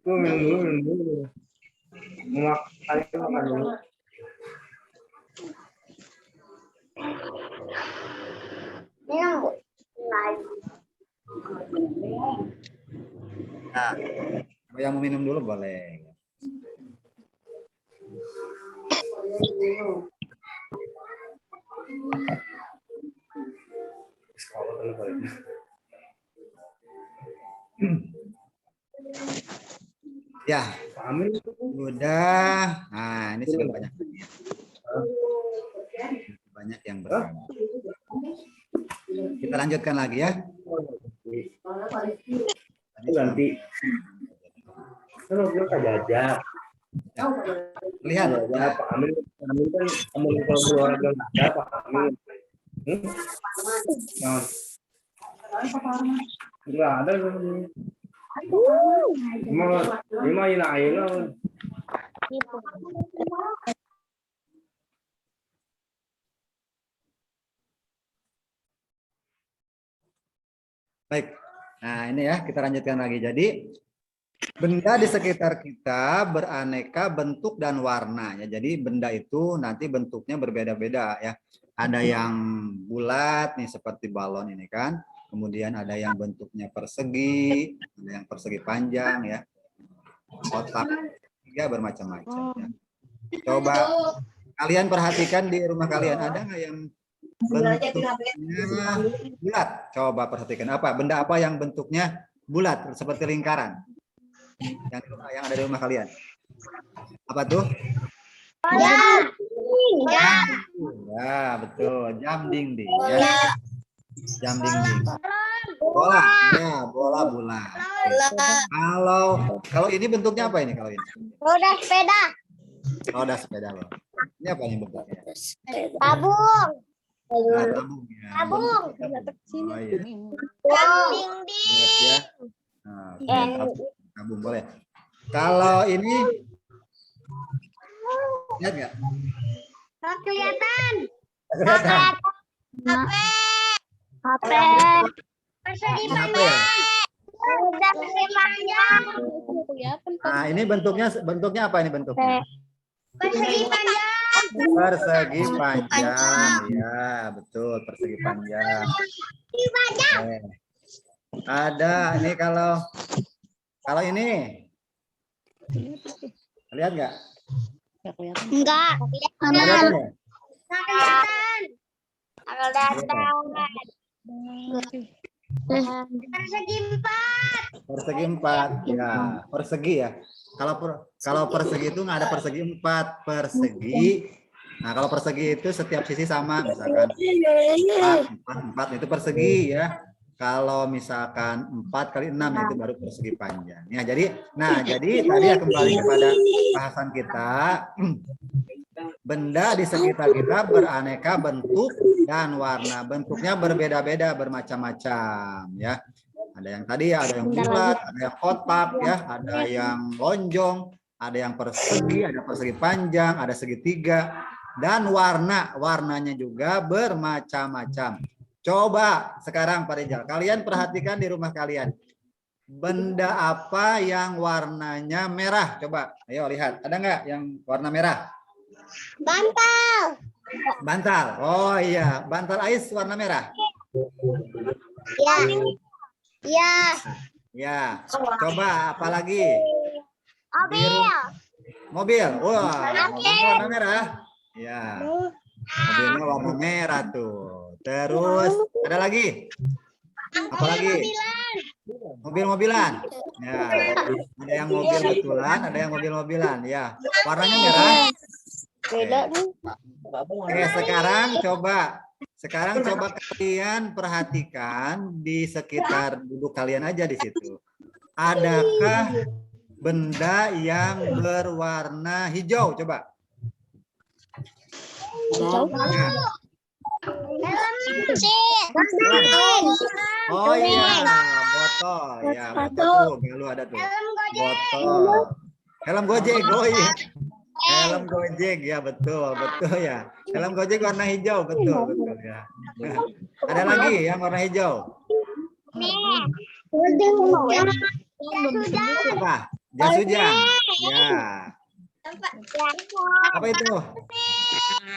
Minum dulu. Makan dulu. Nah, yang mau minum dulu boleh. Ya, udah. Nah, ini sudah banyak. Banyak yang berani. Kita lanjutkan lagi ya. Ganti. Kan udah kajajak. Lihat. Ya. Pak Amin kan Amin kalau keluar ada Pak Amin. Enggak ada. Lima ini. Baik. Nah, ini ya, kita lanjutkan lagi. Jadi, benda di sekitar kita beraneka bentuk dan warna. Ya, jadi, benda itu nanti bentuknya berbeda-beda ya. Ada yang bulat nih seperti balon ini kan. Kemudian ada yang bentuknya persegi, ada yang persegi panjang ya. Kotak juga bermacam-macam ya. Coba kalian perhatikan di rumah kalian, ada nggak yang bentuknya bulat? Coba perhatikan benda apa yang bentuknya bulat seperti lingkaran yang ada di rumah kalian. Apa tuh? Ya, betul, jam dinding ya. Jam dinding. Bola, ya, bola bulat. Kalau ini bentuknya apa ini kalau ini? Roda sepeda. Roda sepeda loh. Ini apa yang bentuknya? Tabung. Nah, tabung ya. Tabung. Oh iya. Jam dinding. Buat ya. Nah, oke, tabung boleh. Kalau ini lihat nggak? Nggak kelihatan. Kelihatan. HP. Persegi panjang. Persegi panjang. Nah, ini bentuknya apa ini bentuknya? Persegi panjang. Persegi panjang. Ya, betul, persegi panjang. Oke. Ada ini kalau ini lihat nggak? Enggak. Kelihatan ya? Kelihatan. Persegi empat. Persegi 4 ya, persegi ya. Kalau persegi itu nggak ada persegi 4, persegi. Nah, kalau persegi itu setiap sisi sama, misalkan 4 itu persegi ya. Kalau misalkan 4 kali 6 itu baru persegi panjang. Ya, jadi tadi ya kembali kepada bahasan kita. Benda di sekitar kita beraneka bentuk dan warna. Bentuknya berbeda-beda, bermacam-macam ya. Ada yang tadi ya, ada yang bulat, ada yang kotak ya, ada yang lonjong, ada yang persegi, ada persegi panjang, ada segitiga, dan warnanya juga bermacam-macam. Coba sekarang Pak Rizal, kalian perhatikan di rumah kalian. Benda apa yang warnanya merah? Coba, ayo lihat. Ada nggak yang warna merah? Bantal. Bantal. Oh iya, bantal ais warna merah. Ya. Ya. Ya. Coba apalagi? Mobil. Mobil. Wah, mobilnya warna merah. Ya. Mobilnya warna merah tuh. Terus ada lagi? Apalagi? Mobil-mobilan. Ya. Ada yang mobil betulan, ada yang mobil-mobilan. Ya. Warnanya merah. Beda nih. Oke, sekarang coba kalian perhatikan di sekitar duduk kalian aja di situ. Adakah benda yang berwarna hijau? Coba. Nah. Oh iya, botol. Ya, botol tuh, Galuh ada tuh. Botol. Helm Gojek. Oh iya. Helm Gojek ya, betul ya. Helm Gojek warna hijau, betul. ya. Ada lagi yang warna hijau. Apa? Jas hujan. Ya. Apa itu?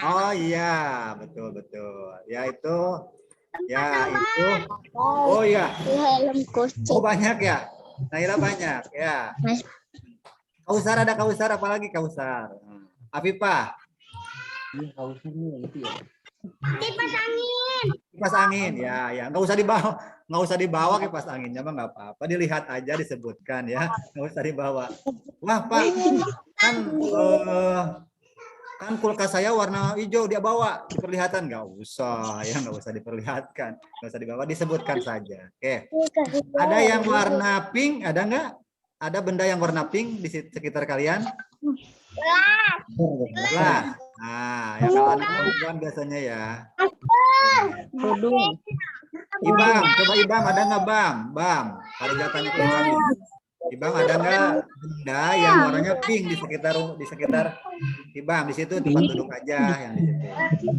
Oh iya, betul betul. Ya itu. Ya itu. Oh iya. Helm kucing. Oh banyak ya. Naila banyak ya. Kausar ada Kausar, apalagi Kausar. Afifah. Ini hausnya nih gitu ya. Kipas angin. Kipas angin ya, ya nggak usah dibawa kipas anginnya mah nggak apa-apa, dilihat aja disebutkan ya, nggak usah dibawa. Wah Pak, kan kulkas saya warna hijau, dia bawa, diperlihatkan nggak usah ya, nggak usah diperlihatkan, nggak usah dibawa, disebutkan saja. Oke, ada yang warna pink, ada nggak? Ada benda yang warna pink di sekitar kalian? Gelas. Nah, yang kalau anak perempuan biasanya ya. Ibam, coba Ibam ada nggak Bam? Bam, kalau tanya ke Ibam. Ibam ada nggak benda yang warnanya pink di sekitar Ibam? Di situ tempat duduk aja yang di situ.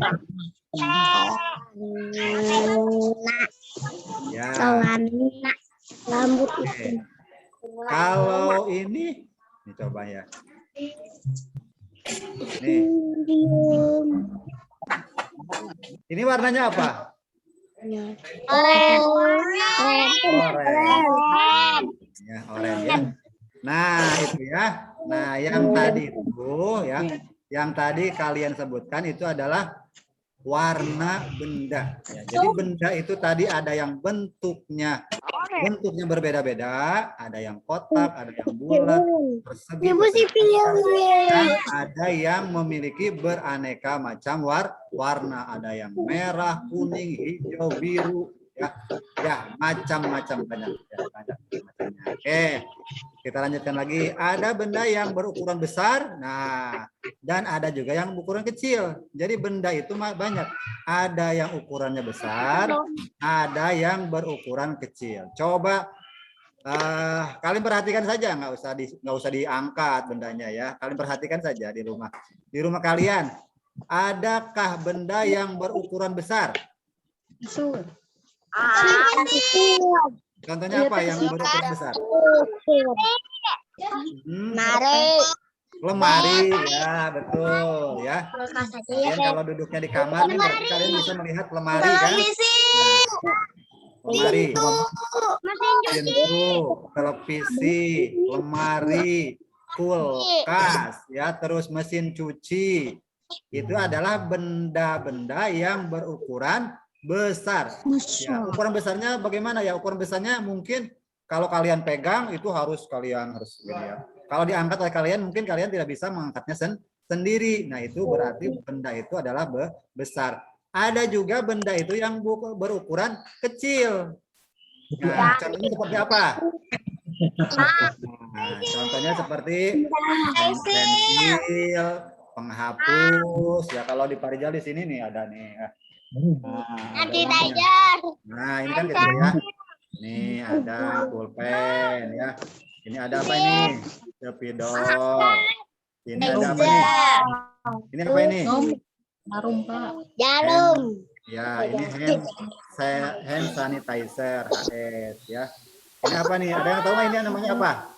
Ya. Rambut. Oke. Kalau ini coba ya. Nih. Ini warnanya apa? Ya, oranye ya. Nah, itu ya. Nah, yang tadi itu ya, yang tadi kalian sebutkan itu adalah warna benda. Ya, jadi benda itu tadi ada yang bentuknya berbeda-beda, ada yang kotak, ada yang bulat, persegi, dan ada yang memiliki beraneka macam warna, ada yang merah, kuning, hijau, biru, ya macam-macam banyak. Oke, kita lanjutkan lagi. Ada benda yang berukuran besar, nah, dan ada juga yang berukuran kecil. Jadi benda itu banyak. Ada yang ukurannya besar, ada yang berukuran kecil. Coba kalian perhatikan saja, nggak usah diangkat bendanya ya. Kalian perhatikan saja di rumah. Di rumah kalian, adakah benda yang berukuran besar? Contohnya apa yang berukuran besar? Lemari, ya betul ya. Kalian kalau duduknya di kamar nih, berarti kalian bisa melihat lemari kan? Lemari, pintu, televisi, lemari, kulkas, ya terus mesin cuci. Itu adalah benda-benda yang berukuran besar. Ya, ukuran besarnya bagaimana ya? Ukuran besarnya mungkin kalau kalian pegang itu harus gini ya. Kalau diangkat oleh kalian mungkin kalian tidak bisa mengangkatnya sendiri. Nah, itu berarti benda itu adalah besar. Ada juga benda itu yang berukuran kecil. Nah, contohnya seperti apa? Nah, contohnya seperti pensil, penghapus. Ya kalau di Parijal di sini nih ada nih. Nah, ini kan kecil ya. Nih ada pulpen ya. Ini ada apa ini? Spidol. Ini ada apa nih? Ini apa ini? Jarum. Ya, ini hand sanitizer HS ya. Ini apa nih? Ada yang tahu nggak ini namanya apa?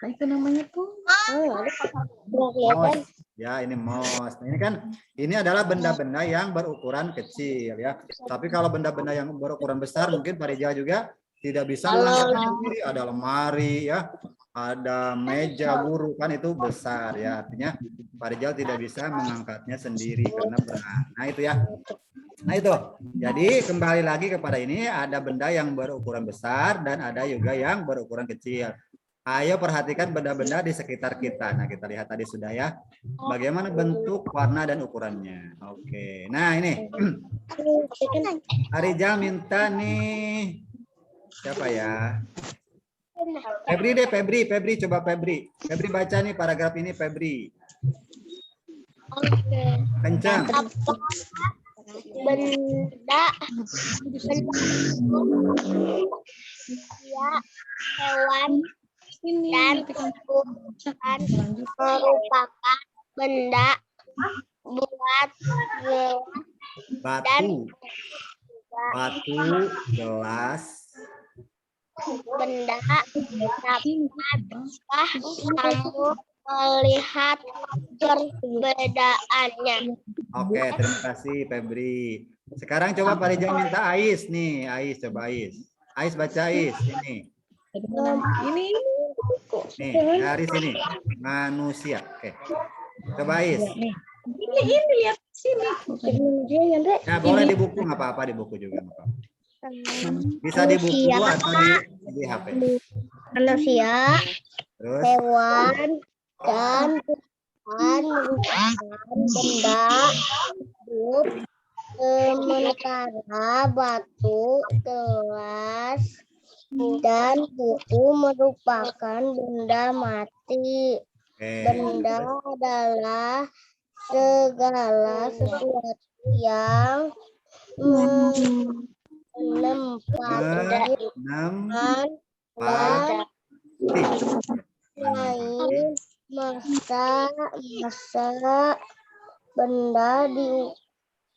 Itu namanya tuh. Mos. Ya, ini mos. Nah, ini adalah benda-benda yang berukuran kecil ya. Tapi kalau benda-benda yang berukuran besar mungkin Pak Rijal juga tidak bisa mengangkatnya sendiri. Ada lemari ya, ada meja guru kan itu besar ya. Artinya Pak Rijal tidak bisa mengangkatnya sendiri karena berat. Nah, itu ya. Nah, itu. Jadi kembali lagi kepada ini, ada benda yang berukuran besar dan ada juga yang berukuran kecil. Ayo perhatikan benda-benda di sekitar kita. Nah, kita lihat tadi sudah ya. Bagaimana bentuk, warna, dan ukurannya. Oke. Nah, ini. Rijal minta nih. Siapa ya? Febri deh, Febri. Coba Febri. Febri baca nih paragraf ini, Febri. Kencang. Benda. Ya, hewan. Dan merupakan benda buat Batu. Batu, gelas. benda dapat kamu melihat perbedaannya. Oke, terima kasih Febri. Sekarang coba Pak Rijal minta Ais nih. Ais, coba Ais. Ais baca Ais. Ini. Ini Nih, dari sini. Manusia. Oke. Coba Ais. ini lihat sini. Ya, boleh di buku, nggak apa-apa. Di buku juga nggak apa-apa. Bisa di buku atau di HP. Manusia, Terus, hewan, dan Tuhan merupakan benda hidup, sementara batu, gelas, dan buku merupakan benda mati. oke. Benda adalah segala sesuatu yang menempati Enam, dan empat, lain masa benda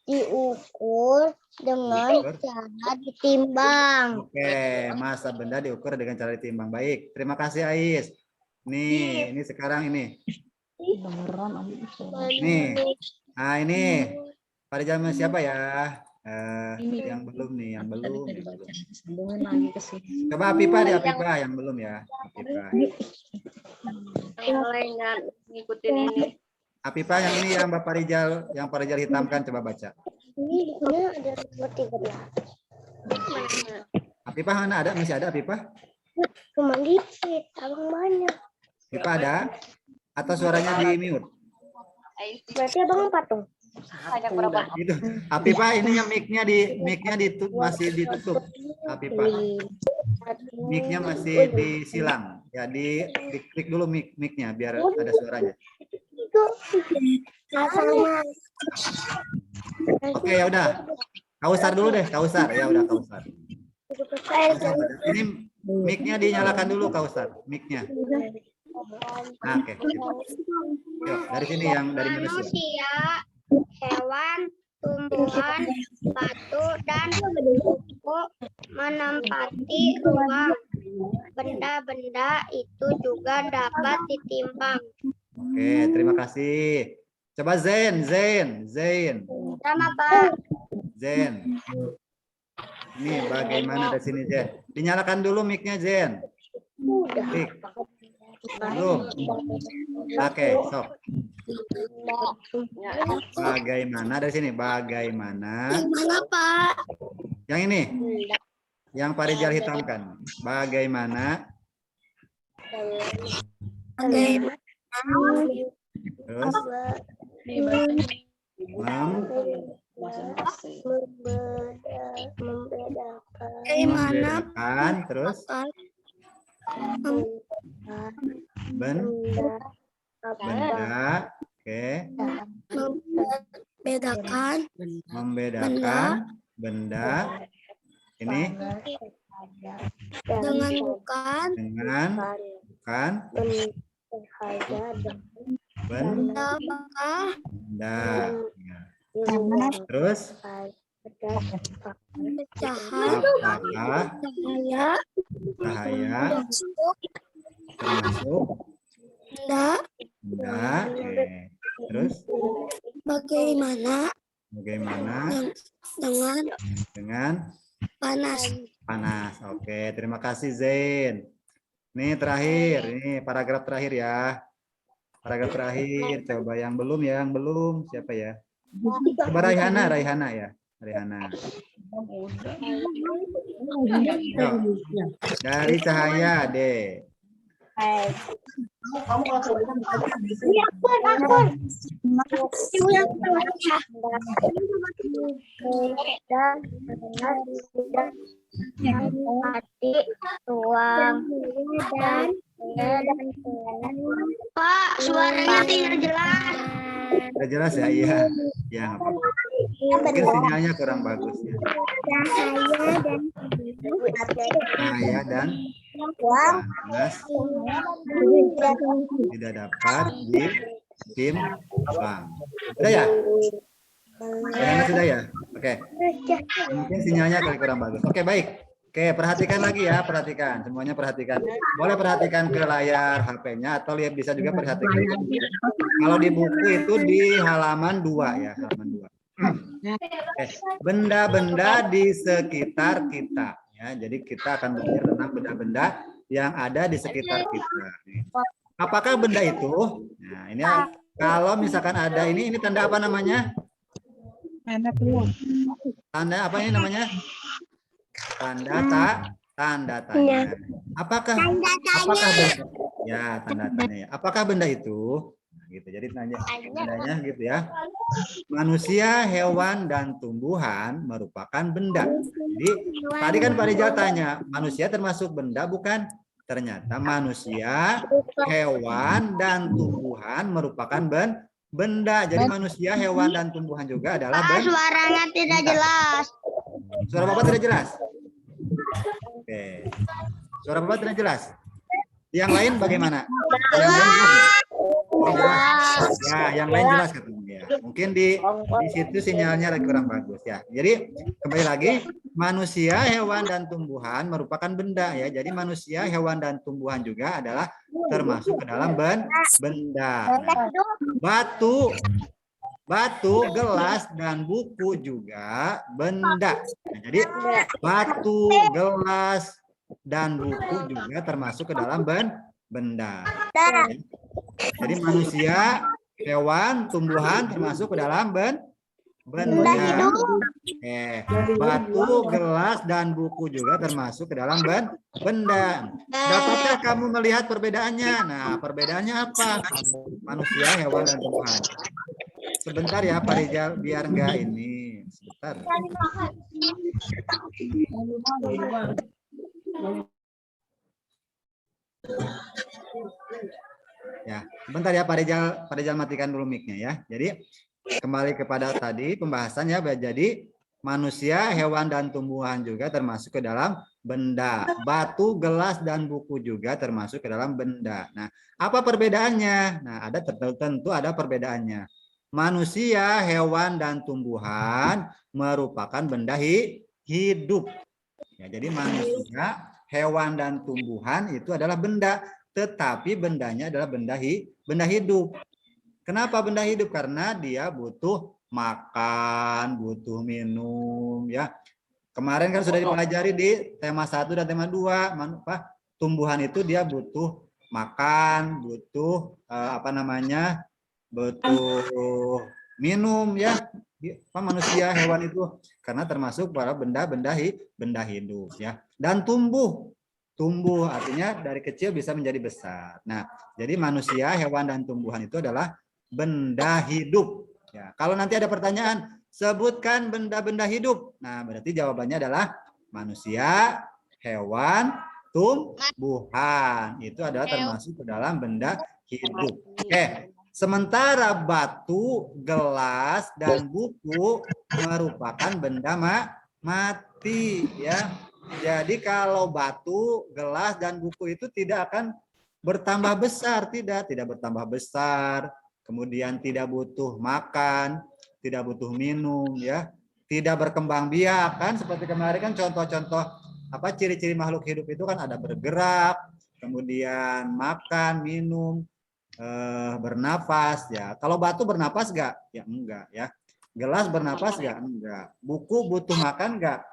diukur dengan cara ditimbang. Oke, masa benda diukur dengan cara ditimbang. Baik, terima kasih Ais. Nih, ini sekarang ini. Nih, nah ini pada zaman siapa ya? Yang belum nih, yang belum. Sambungin lagi ke sini. Coba Apipa deh, Apipa yang belum ya. Apipa. Yang lain nggak ngikutin ini. Apipa yang ini yang Bapak Rijal, yang Pak Rijal hitamkan, coba baca. Ini ada seperti belah. Apipa mana ada? Masih ada Apipa? Cuma dikit, abang banyak. Apipa ada? Atau suaranya di mute? Berarti abang patung. Itu. Apipa ini yang mic-nya masih ditutup. Apipa. Mic-nya masih disilang. Ya, diklik dulu mic-nya biar ada suaranya. Oke, ya udah. Kausar dulu deh, Kausar. Ya udah Kausar. Ini mic-nya dinyalakan dulu Kausar, mic-nya. Nah, oke. Yuk, dari sini yang dari manusia. Hewan, tumbuhan, batu, dan buku menempati ruang. Benda-benda itu juga dapat ditimbang. Oke, terima kasih. Coba Zen. Sama Pak. Zen. Ini bagaimana dari sini Zen? Dinyalakan dulu mic-nya Zen. Mic. Belum. Oke, sok. Bagaimana dari sini? Bagaimana? Mana Pak? Yang ini. Yang Pak Rijal hitamkan. Bagaimana? Bagaimana? Terus membedakan. Terus benda. Oke. Membedakan benda ini Dengan bukan benda. Ya. Terus apakah cahaya termasuk benda? Oke. Terus bagaimana dengan panas? Oke, terima kasih Zain. Ini terakhir, ini paragraf terakhir ya. Paragraf terakhir, coba yang belum siapa ya? Coba Raihana ya. Raihana. Yuk. Dari cahaya deh. Pak, suaranya tidak jelas. Udah jelas ya? Iya. Ya, nggak apa-apa. Mungkin sinyalnya kurang bagus ya. Cahaya dan panas tidak dapat ditimbang. Udah ya? Pengennya sudah ya? Oke. Mungkin sinyalnya kali kurang bagus. Oke, baik. Oke, perhatikan lagi ya, perhatikan. Semuanya perhatikan. Boleh perhatikan ke layar HP-nya atau lihat bisa juga perhatikan di buku. Kalau di buku itu di halaman 2 ya, halaman 2. Oke. Benda-benda di sekitar kita ya. Jadi kita akan belajar tentang benda-benda yang ada di sekitar kita. Apakah benda itu? Nah, ini kalau misalkan ada ini tanda apa namanya? Tanda apa ini namanya? Tanda tanya. Apakah benda? Ya, tanda tanya ya. Apakah benda itu? Nah, gitu. Jadi tandanya gitu ya. Manusia, hewan dan tumbuhan merupakan benda. Jadi tadi kan Pak Rijal tanya, manusia termasuk benda bukan? Ternyata manusia, hewan dan tumbuhan merupakan benda. Jadi manusia, hewan dan tumbuhan juga adalah benda. Suaranya tidak jelas. Suara Bapak tidak jelas? Oke. Suara Bapak tidak jelas? Yang lain bagaimana? Yang lain jelas? Ya, yang lain jelas katanya. Ya. Mungkin di situ sinyalnya lagi kurang bagus ya. Jadi kembali lagi, manusia, hewan dan tumbuhan merupakan benda ya. Jadi manusia, hewan dan tumbuhan juga adalah termasuk ke dalam benda. Nah, batu, gelas, dan buku juga benda. Nah, jadi batu, gelas, dan buku juga termasuk ke dalam benda. Jadi manusia, hewan, tumbuhan termasuk ke dalam benda. Batu, gelas, dan buku juga termasuk ke dalam benda. Dapatkah kamu melihat perbedaannya? Nah, perbedaannya apa? Manusia, hewan, dan tumbuhan. Sebentar ya Pak Rijal, biar enggak ini. Sebentar. Ya, sebentar ya Pak Rijal matikan dulu mic-nya ya. Jadi kembali kepada tadi pembahasannya, jadi manusia, hewan dan tumbuhan juga termasuk ke dalam benda. Batu, gelas dan buku juga termasuk ke dalam benda. Nah, apa perbedaannya? Nah, tentu ada perbedaannya. Manusia, hewan dan tumbuhan merupakan benda hidup. Ya, jadi manusia, hewan dan tumbuhan itu adalah benda, tetapi bendanya adalah benda hidup. Kenapa benda hidup? Karena dia butuh makan, butuh minum ya. Kemarin kan sudah dipelajari di tema 1 dan tema 2, tumbuhan itu dia butuh makan, butuh butuh minum ya. Manusia, hewan itu karena termasuk para benda hidup ya. Dan tumbuh artinya dari kecil bisa menjadi besar. Nah, jadi manusia, hewan dan tumbuhan itu adalah benda hidup ya. Kalau nanti ada pertanyaan, sebutkan benda-benda hidup. Nah, berarti jawabannya adalah manusia, hewan, tumbuhan. Itu adalah termasuk ke dalam benda hidup. Oke. Sementara batu, gelas, dan buku merupakan benda mati ya. Jadi kalau batu, gelas, dan buku itu tidak akan bertambah besar, tidak bertambah besar, kemudian tidak butuh makan, tidak butuh minum ya, tidak berkembang biak kan, seperti kemarin kan contoh-contoh ciri-ciri makhluk hidup itu kan ada bergerak, kemudian makan, minum, bernapas ya. Kalau batu bernapas enggak? Ya enggak ya. Gelas bernapas enggak? Enggak. Buku butuh makan enggak?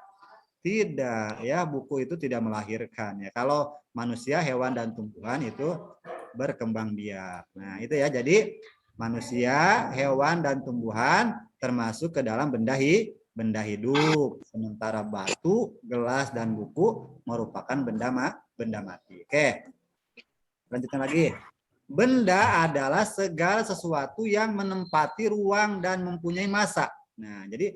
Tidak ya. Buku itu tidak melahirkan ya. Kalau manusia, hewan dan tumbuhan itu berkembang biak. Nah, itu ya. Jadi manusia, hewan dan tumbuhan termasuk ke dalam benda hidup. Sementara batu, gelas dan buku merupakan benda mati. Oke. Lanjutkan lagi. Benda adalah segala sesuatu yang menempati ruang dan mempunyai massa. Nah, jadi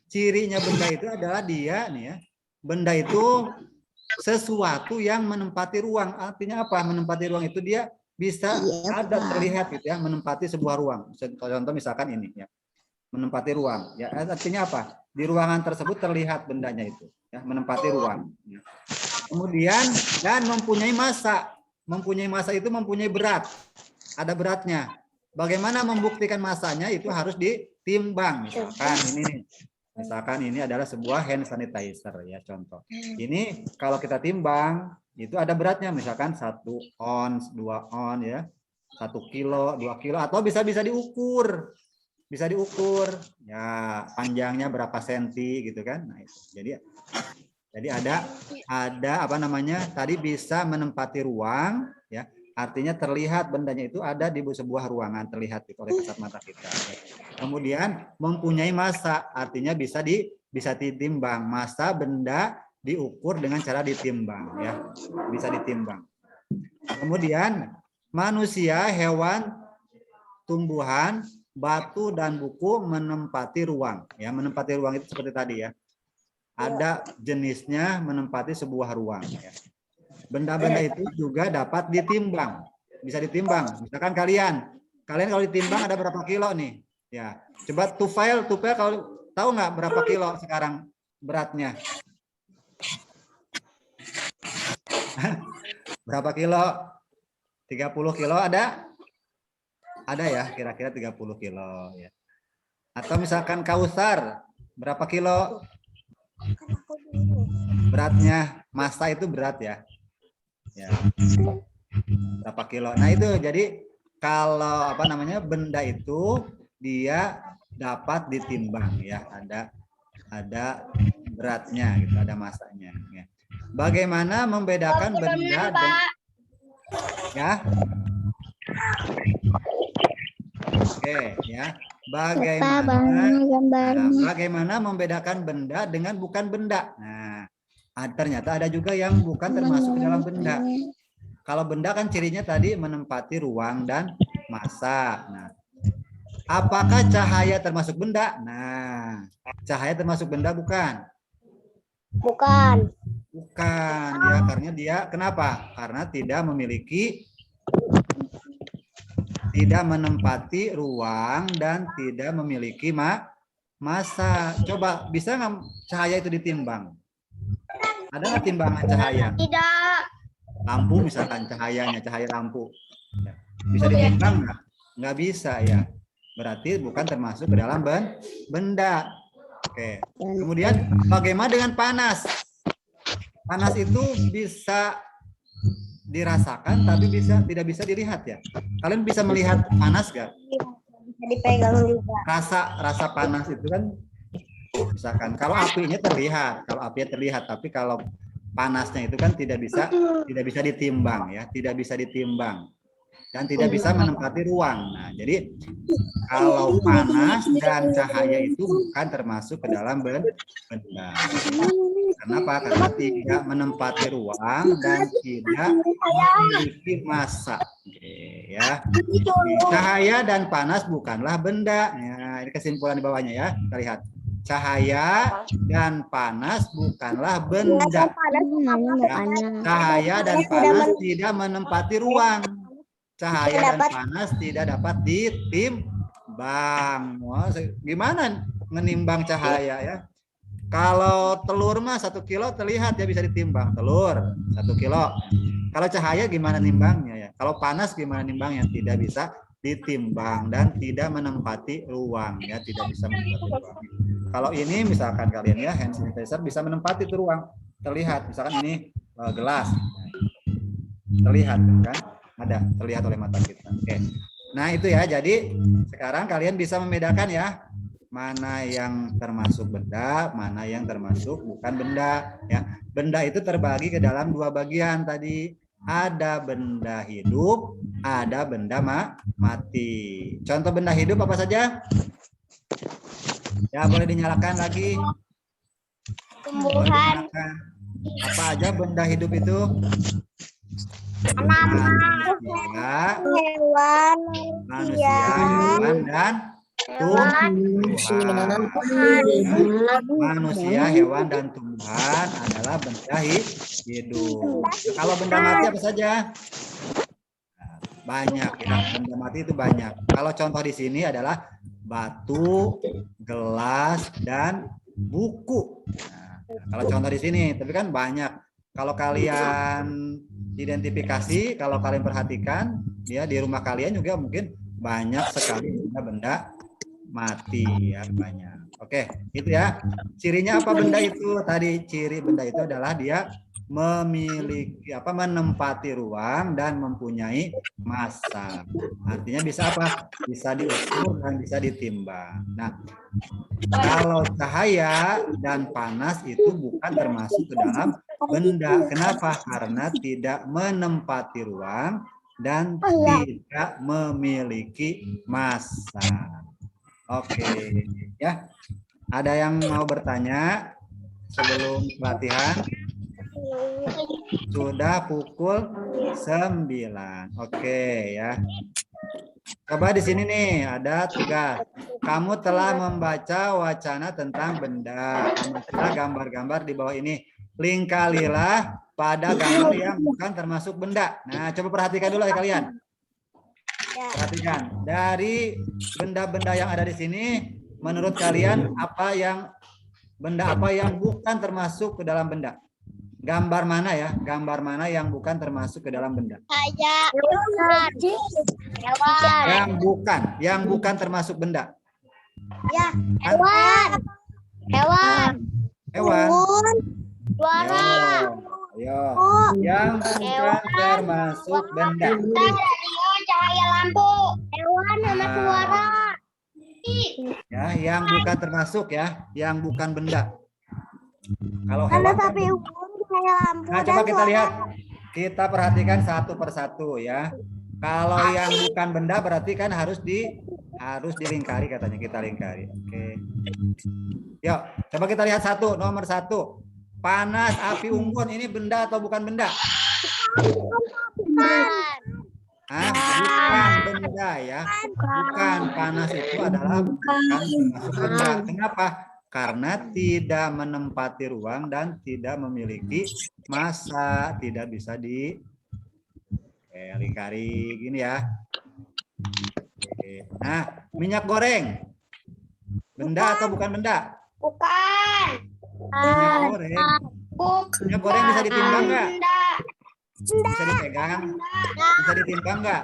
cirinya benda itu adalah dia nih ya. Benda itu sesuatu yang menempati ruang. Artinya apa? Menempati ruang itu dia bisa ada terlihat gitu ya, menempati sebuah ruang. Contoh misalkan ini ya. Menempati ruang. Ya, artinya apa? Di ruangan tersebut terlihat bendanya itu, ya, menempati ruang. Ya. Kemudian dan mempunyai massa. Mempunyai massa itu mempunyai berat, ada beratnya. bagaimana membuktikan masanya itu harus ditimbang. Misalkan ini nih. Misalkan ini adalah sebuah hand sanitizer ya contoh. Ini kalau kita timbang itu ada beratnya misalkan 1 ons, 2 on ya. 1 kilo, 2 kilo atau bisa diukur. Bisa diukur ya panjangnya berapa senti gitu kan. Nah, itu. Jadi ada apa namanya? Tadi bisa menempati ruang ya. Artinya terlihat bendanya itu ada di sebuah ruangan terlihat gitu oleh kasat mata kita. Kemudian mempunyai massa, artinya bisa ditimbang. Massa benda diukur dengan cara ditimbang ya. Bisa ditimbang. Kemudian manusia, hewan, tumbuhan, batu dan buku menempati ruang. Ya, menempati ruang itu seperti tadi ya. Ada jenisnya menempati sebuah ruang ya. Benda-benda itu juga dapat ditimbang. Bisa ditimbang. Misalkan kalian kalau ditimbang ada berapa kilo nih? Ya, coba Tufail kalau tahu nggak berapa kilo sekarang beratnya? Berapa kilo? 30 kilo ada? Ada ya, kira-kira 30 kilo ya. Atau misalkan Kausar, berapa kilo? Beratnya, massa itu berat ya. Ya. Berapa kilo? Nah, itu jadi kalau apa namanya? Benda itu dia dapat ditimbang ya, ada beratnya gitu, ada massanya ya. Bagaimana membedakan benda ya? Oke ya. Bagaimana membedakan benda dengan bukan benda? Nah, ternyata ada juga yang bukan termasuk dalam benda. Kalau benda kan cirinya tadi menempati ruang dan massa. Nah, apakah cahaya termasuk benda? Nah, cahaya termasuk benda bukan? Bukan. Bukan ya, karena dia kenapa? Karena tidak menempati ruang dan tidak memiliki massa. Coba bisa nggak cahaya itu ditimbang? Ada nggak timbangan cahaya? Tidak. Lampu misalkan cahaya lampu. Bisa ditimbang nggak? Nggak bisa ya. Berarti bukan termasuk ke dalam benda. Oke. Kemudian bagaimana dengan panas? Panas itu bisa dirasakan tapi tidak bisa dilihat ya. Kalian bisa melihat panas nggak? Bisa dipegang juga. Rasa panas itu kan misalkan kalau apinya terlihat, tapi kalau panasnya itu kan tidak bisa ditimbang ya, tidak bisa ditimbang dan tidak bisa menempati ruang. Nah, jadi kalau panas dan cahaya itu bukan termasuk ke dalam benda. Kenapa? Karena tidak menempati ruang dan tidak memiliki massa. Oke, ya. Cahaya dan panas bukanlah benda. Ya, ini kesimpulan di bawahnya ya. Kita lihat. Cahaya dan panas bukanlah benda. Ya, cahaya dan panas tidak menempati ruang. Cahaya dan panas tidak dapat ditimbang. Wah, gimana menimbang cahaya ya? Kalau telur mah 1 kilo terlihat ya, bisa ditimbang. Telur 1 kilo. Kalau cahaya gimana nimbangnya ya? Kalau panas gimana nimbangnya? Tidak bisa ditimbang dan tidak menempati ruang ya, tidak bisa menempati ruang. Kalau ini misalkan kalian ya hand sanitizer bisa menempati itu ruang. Terlihat misalkan ini gelas. Terlihat kan? Ada terlihat oleh mata kita. Oke. Nah, itu ya. Jadi sekarang kalian bisa membedakan ya mana yang termasuk benda, mana yang termasuk bukan benda ya. Benda itu terbagi ke dalam 2 bagian tadi. Ada benda hidup, ada benda mati. Contoh benda hidup apa saja? Ya, boleh dinyalakan lagi. Tumbuhan. Apa aja benda hidup itu? Manusia, hewan, dan tumbuhan. Manusia, hewan, dan tumbuhan adalah benda hidup. Kalau benda mati apa saja? Banyak ya, benda mati itu banyak. Kalau contoh di sini adalah batu, gelas, dan buku. Nah, kalau contoh di sini, tapi kan banyak. Kalau kalian identifikasi, kalau kalian perhatikan, ya di rumah kalian juga mungkin banyak sekali benda-benda mati ya, banyak. Oke, itu ya. Cirinya apa benda itu? Tadi ciri benda itu adalah dia memiliki menempati ruang dan mempunyai massa. Artinya bisa apa? Bisa diukur dan bisa ditimbang. Nah, kalau cahaya dan panas itu bukan termasuk ke dalam benda. Kenapa? Karena tidak menempati ruang dan tidak memiliki massa. Oke, ya. Ada yang mau bertanya sebelum pelatihan? Sudah pukul 9. Oke, ya. Coba di sini nih ada tugas. Kamu telah membaca wacana tentang benda. Amatilah gambar-gambar di bawah ini. Lingkarilah pada gambar yang bukan termasuk benda. Nah, coba perhatikan dulu ya kalian. Perhatikan, dari benda-benda yang ada di sini, menurut kalian benda apa yang bukan termasuk ke dalam benda? Gambar mana ya? Gambar mana yang bukan termasuk ke dalam benda? Yang bukan termasuk benda. Ya, hewan. Suara. Yo. Yang bukan termasuk benda. Cahaya lampu. Hewan sama suara. Ya, yang bukan termasuk ya, yang bukan benda. Kalau hewan, Sapi unggun, cahaya lampu. nah coba kita lihat, kita perhatikan satu persatu ya. Kalau yang bukan benda berarti kan harus dilingkari katanya, kita lingkari. Oke. Yuk, coba kita lihat nomor 1. Panas, api unggun ini benda atau bukan benda? Bukan benda ya. Bukan, panas itu adalah bukan termasuk benda. Kenapa? Karena tidak menempati ruang dan tidak memiliki massa, tidak bisa lingkari gini ya. Oke. Nah, minyak goreng benda atau bukan benda? Bukan. Minyak goreng. Minyak goreng bisa ditimbang nggak? Bisa dipegang? Bisa ditimbang nggak?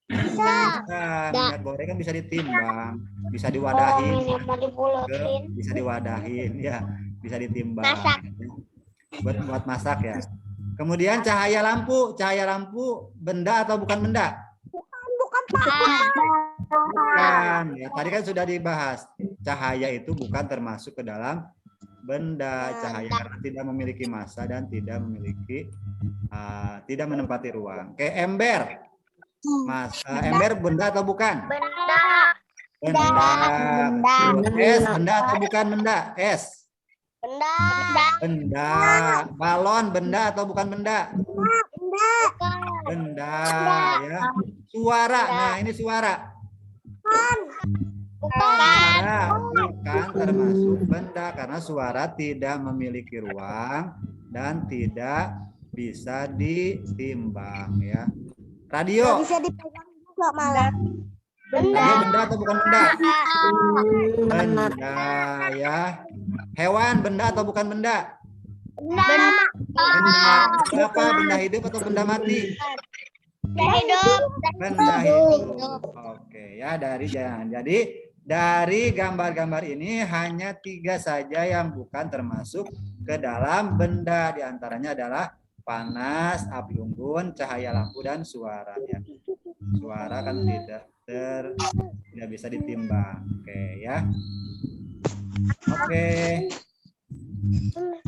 Nah, minyak goreng kan bisa ditimbang, bisa diwadahin, bisa diwadahin, ya, bisa ditimbang. Masak. Buat masak ya. Kemudian cahaya lampu benda atau bukan benda? Bukan. Ya, tadi kan sudah dibahas. Cahaya itu bukan termasuk ke dalam benda. Cahaya karena tidak memiliki massa dan tidak menempati ruang. Kayak ember. Ember benda atau bukan? Benda. Es benda atau bukan benda? Es. Benda. Balon benda atau bukan benda? Benda ya. Suara. Nah, ini suara. Suara bukan termasuk benda karena suara tidak memiliki ruang dan tidak bisa ditimbang ya. Radio. Bisa dipegang juga malah. Radio benda atau bukan benda? Benda ya. Hewan benda atau bukan benda? Benda. Apa benda hidup atau benda mati? Benda hidup. Oke ya, jadi dari gambar-gambar ini hanya 3 saja yang bukan termasuk ke dalam benda. Di antaranya adalah panas, api unggun, cahaya lampu, dan suara ya. Suara kan tidak bisa ditimbang. Oke ya. Oke.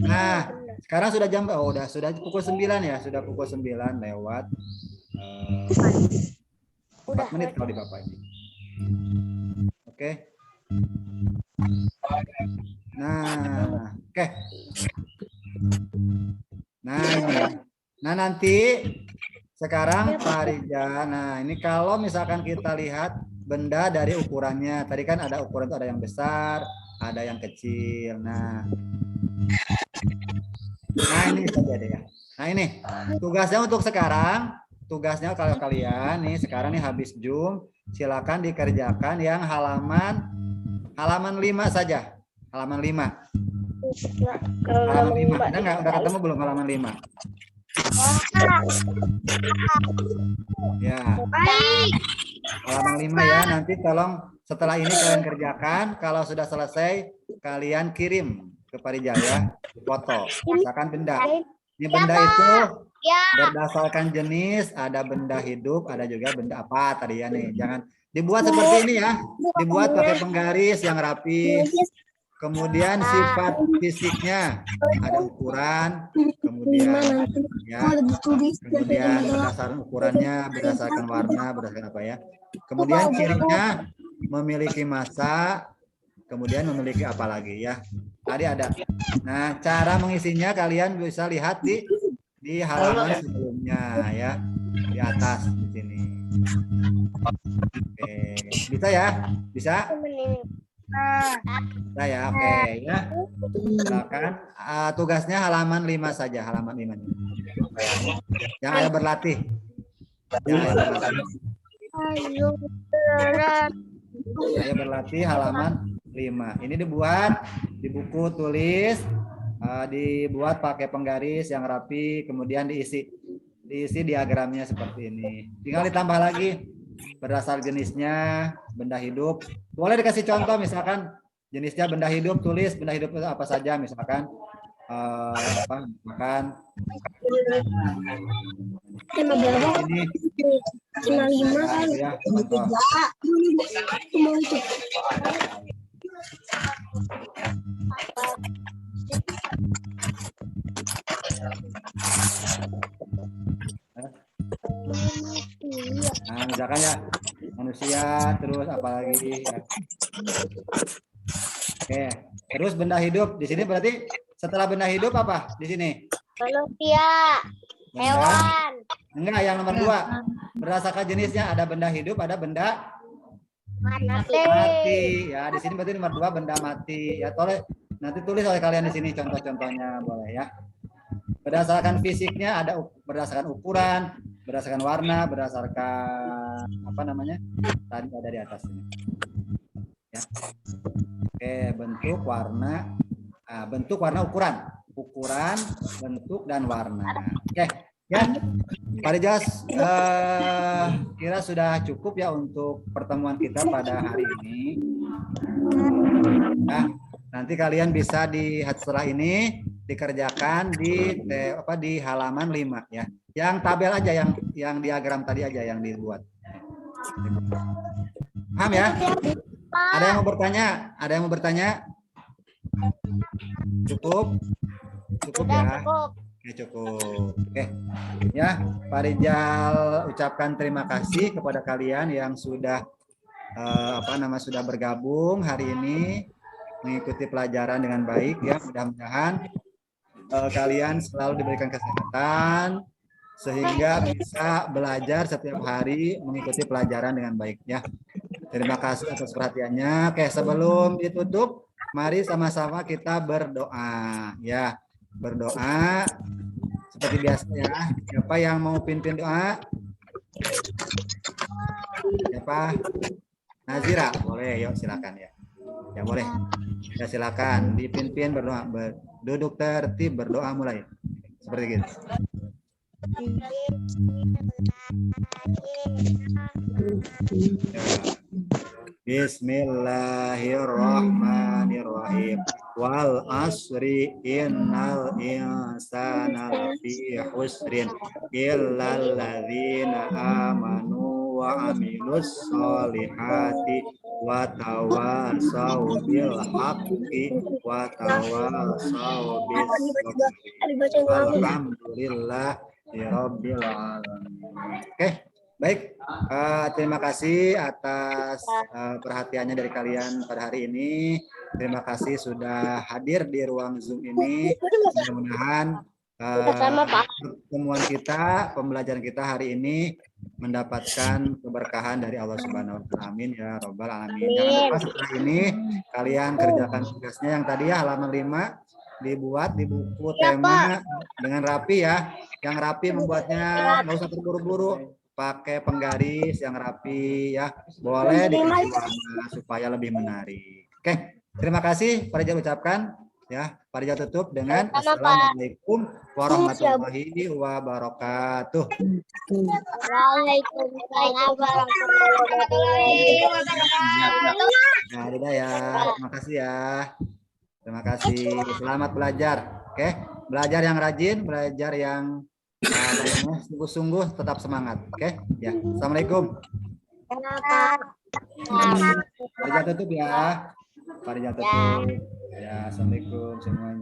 Nah, sekarang sudah sudah pukul 9 ya, sudah pukul 9 lewat 4 menit kalau di Bapak ini. Oke. Nah, oke. Nah, nanti sekarang Pak Rija. Nah, ini kalau misalkan kita lihat benda dari ukurannya. Tadi kan ada ukuran itu ada yang besar, ada yang kecil. Nah ini saja deh ya. Nah, ini tugasnya untuk sekarang. Tugasnya kalau kalian nih sekarang nih habis Zoom, silakan dikerjakan yang halaman 5 saja. Halaman 5. Halaman 5. Ada nggak? Udah ketemu belum halaman 5? Ya, Baik. halaman 5 ya. Nanti tolong setelah ini kalian kerjakan. Kalau sudah selesai, kalian kirim ke Parijal ya, foto. Misalkan benda. Ini benda itu Ya. berdasarkan jenis, ada benda hidup, ada juga benda apa tadi ya nih. Jangan dibuat seperti ini ya. Dibuat pakai penggaris yang rapi. Kemudian sifat fisiknya ada ukuran, kemudian ya, kemudian berdasarkan ukurannya, berdasarkan warna, berdasarkan apa ya. Kemudian cirinya memiliki massa, kemudian memiliki apa lagi ya. Tadi ada. Nah, cara mengisinya kalian bisa lihat di halaman sebelumnya ya, di atas di sini. Oke, bisa ya? Bisa? Bisa ya, oke ya. Silakan. Tugasnya halaman 5 saja, halaman 5 nih. Yang ada berlatih. Yang ada berlatih. Saya berlatih halaman 5. Ini dibuat di buku tulis, dibuat pakai penggaris yang rapi, kemudian diisi diagramnya seperti ini. Tinggal ditambah lagi berdasar jenisnya, benda hidup. Boleh dikasih contoh, misalkan jenisnya benda hidup, tulis benda hidup itu apa saja, misalkan makan. Ini 55 kan. ya, contoh. Nah, misalkan ya manusia, terus apalagi ya. Oke, terus benda hidup di sini berarti setelah benda hidup apa di sini? Manusia. Hewan. Enggak, yang nomor 2. Berdasarkan jenisnya ada benda hidup, ada benda mati. Ya, di sini berarti nomor 2 benda mati. Ya, tolong nanti tulis oleh kalian di sini contoh-contohnya boleh ya. Berdasarkan fisiknya ada berdasarkan ukuran, berdasarkan warna, berdasarkan apa namanya? Tadi ada di atas ini. Ya. Oke, bentuk, warna, ukuran, bentuk dan warna. Oke, ya. Pak Rijal, kira sudah cukup ya untuk pertemuan kita pada hari ini. Nah, nanti kalian bisa setelah ini dikerjakan di halaman 5 ya. Yang tabel aja, yang diagram tadi aja yang dibuat. Paham ya? Ada yang mau bertanya? Ada yang mau bertanya? Cukup? Cukup ya? Oke, cukup. Oke. Ya, Pak Rijal ucapkan terima kasih kepada kalian yang sudah sudah bergabung hari ini mengikuti pelajaran dengan baik ya. Mudah-mudahan kalian selalu diberikan kesehatan sehingga bisa belajar setiap hari mengikuti pelajaran dengan baik ya. Terima kasih atas perhatiannya. Oke, sebelum ditutup, mari sama-sama kita berdoa ya. Berdoa seperti biasa ya. Siapa yang mau pimpin doa? Siapa? Nazira, boleh, yuk silakan ya. Ya boleh. Ya silakan dipimpin berdoa. Duduk tertib, berdoa mulai. Seperti gitu. Bismillahirrahmanirrahim. Wal asri innal insana lafi husrin illal ladzina amanu wa amilus solihati wa tawasaw bil haqqi wa tawasaw bis sabri. Alhamdulillah rabbil alamin. Oke. Baik, terima kasih atas perhatiannya dari kalian pada hari ini. Terima kasih sudah hadir di ruang Zoom ini. Mudah-mudahan pertemuan kita, pembelajaran kita hari ini mendapatkan keberkahan dari Allah Subhanahu wa taala. Amin ya rabbal alamin. Jangan lupa setelah ini kalian kerjakan tugasnya yang tadi ya halaman 5 dibuat di buku tema dengan rapi ya. Yang rapi membuatnya nggak usah terburu-buru. Pakai penggaris yang rapi ya, boleh dikasih warna supaya lebih menarik. Oke, terima kasih Pak Rijal ucapkan. Ya, Pak Rijal tutup dengan Sama, Pak. Assalamualaikum warahmatullahi wabarakatuh. Waalaikumsalam warahmatullahi wabarakatuh. Nah, dadah ya. Terima kasih ya. Terima kasih. Selamat belajar. Oke, belajar yang rajin, belajar yang sungguh-sungguh, tetap semangat. Oke, ya. Assalamualaikum. Pak Rijal tutup ya. Pak Rijal tutup. Ya, assalamualaikum semuanya.